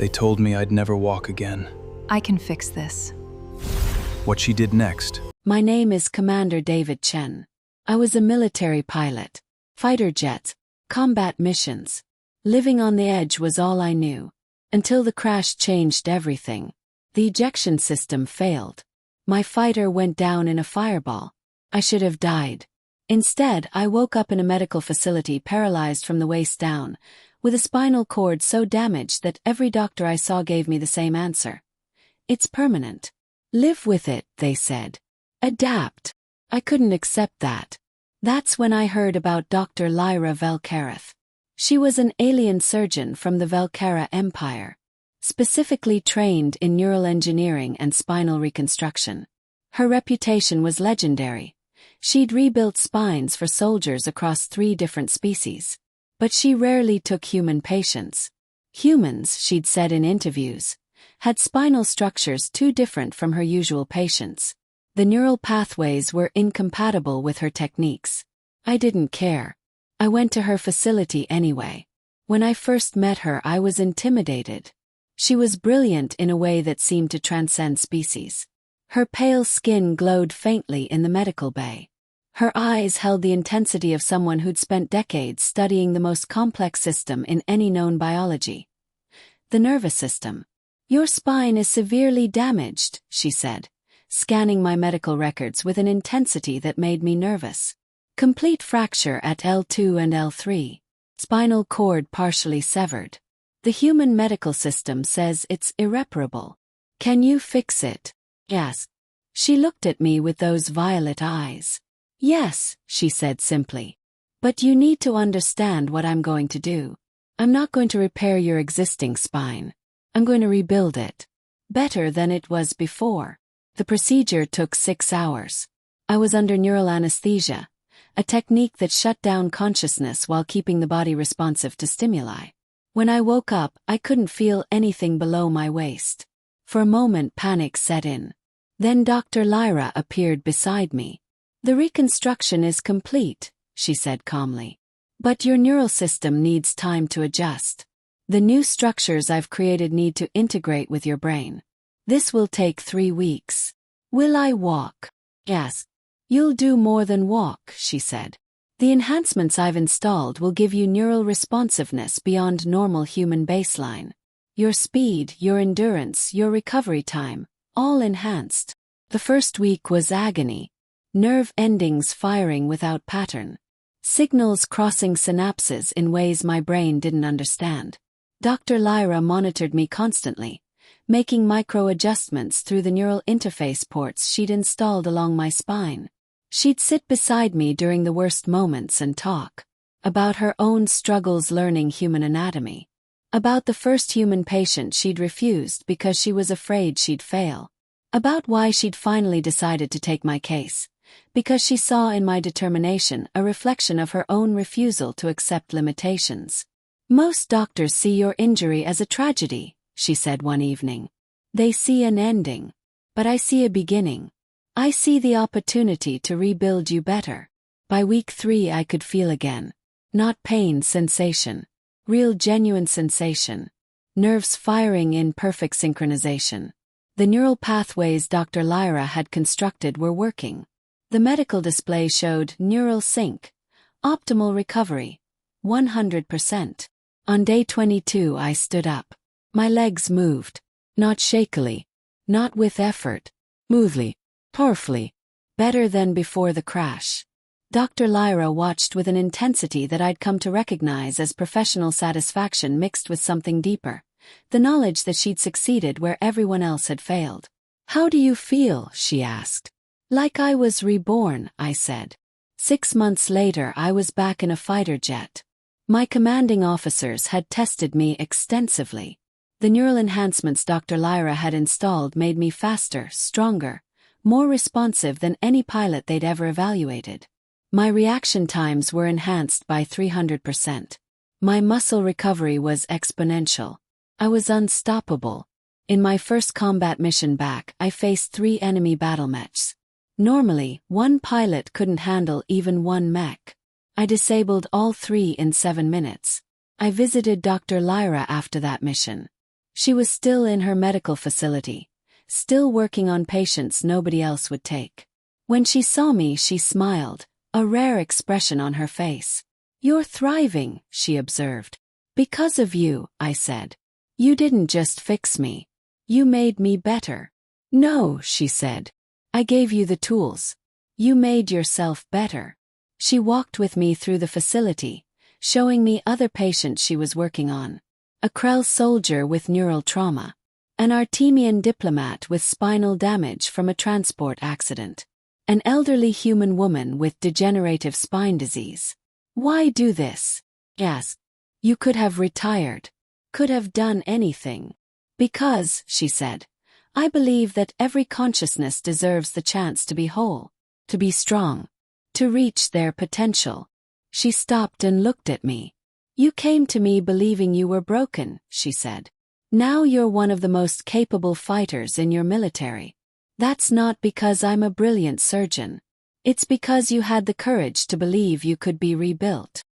They told me I'd never walk again. I can fix this. What she did next. My name is Commander David Chen. I was a military pilot. Fighter jets, combat missions. Living on the edge was all I knew. Until the crash changed everything. The ejection system failed. My fighter went down in a fireball. I should have died. Instead, I woke up in a medical facility paralyzed from the waist down, with a spinal cord so damaged that every doctor I saw gave me the same answer. It's permanent. Live with it, they said. Adapt. I couldn't accept that. That's when I heard about Dr. Lyra Vel'Karath. She was an alien surgeon from the Vel'Karah Empire, specifically trained in neural engineering and spinal reconstruction. Her reputation was legendary. She'd rebuilt spines for soldiers across 3 different species. But she rarely took human patients. Humans, she'd said in interviews, had spinal structures too different from her usual patients. The neural pathways were incompatible with her techniques. I didn't care. I went to her facility anyway. When I first met her, I was intimidated. She was brilliant in a way that seemed to transcend species. Her pale skin glowed faintly in the medical bay. Her eyes held the intensity of someone who'd spent decades studying the most complex system in any known biology. The nervous system. Your spine is severely damaged, she said, scanning my medical records with an intensity that made me nervous. Complete fracture at L2 and L3. Spinal cord partially severed. The human medical system says it's irreparable. Can you fix it? Yes. She looked at me with those violet eyes. Yes, she said simply. But you need to understand what I'm going to do. I'm not going to repair your existing spine. I'm going to rebuild it. Better than it was before. The procedure took 6 hours. I was under neural anesthesia, a technique that shut down consciousness while keeping the body responsive to stimuli. When I woke up, I couldn't feel anything below my waist. For a moment, panic set in. Then Dr. Lyra appeared beside me. The reconstruction is complete, she said calmly. But your neural system needs time to adjust. The new structures I've created need to integrate with your brain. This will take 3 weeks. Will I walk? Yes. You'll do more than walk, she said. The enhancements I've installed will give you neural responsiveness beyond normal human baseline. Your speed, your endurance, your recovery time, all enhanced. The first week was agony. Nerve endings firing without pattern. Signals crossing synapses in ways my brain didn't understand. Dr. Lyra monitored me constantly, making micro-adjustments through the neural interface ports she'd installed along my spine. She'd sit beside me during the worst moments and talk about her own struggles learning human anatomy. About the first human patient she'd refused because she was afraid she'd fail. About why she'd finally decided to take my case. Because she saw in my determination a reflection of her own refusal to accept limitations. Most doctors see your injury as a tragedy, she said one evening. They see an ending. But I see a beginning. I see the opportunity to rebuild you better. By week 3 I could feel again. Not pain, sensation. Real genuine sensation. Nerves firing in perfect synchronization. The neural pathways Dr. Lyra had constructed were working. The medical display showed neural sync, optimal recovery, 100%. On day 22 I stood up. My legs moved, not shakily, not with effort, smoothly, powerfully, better than before the crash. Dr. Lyra watched with an intensity that I'd come to recognize as professional satisfaction mixed with something deeper, the knowledge that she'd succeeded where everyone else had failed. How do you feel? She asked. Like I was reborn, I said. 6 months later I was back in a fighter jet. My commanding officers had tested me extensively. The neural enhancements Dr. Lyra had installed made me faster, stronger, more responsive than any pilot they'd ever evaluated. My reaction times were enhanced by 300%. My muscle recovery was exponential. I was unstoppable. In my first combat mission back, I faced 3 enemy battle mechs. Normally, 1 pilot couldn't handle even 1 mech. I disabled all 3 in 7 minutes. I visited Dr. Lyra after that mission. She was still in her medical facility, still working on patients nobody else would take. When she saw me, she smiled, a rare expression on her face. "You're thriving," she observed. "Because of you," I said. "You didn't just fix me. You made me better." "No," she said. "I gave you the tools. You made yourself better." She walked with me through the facility, showing me other patients she was working on. A Krell soldier with neural trauma. An Artemian diplomat with spinal damage from a transport accident. An elderly human woman with degenerative spine disease. "Why do this?" I asked. "You could have retired. Could have done anything." "Because," she said, "I believe that every consciousness deserves the chance to be whole, to be strong, to reach their potential." She stopped and looked at me. "You came to me believing you were broken," she said. "Now you're one of the most capable fighters in your military. That's not because I'm a brilliant surgeon. It's because you had the courage to believe you could be rebuilt."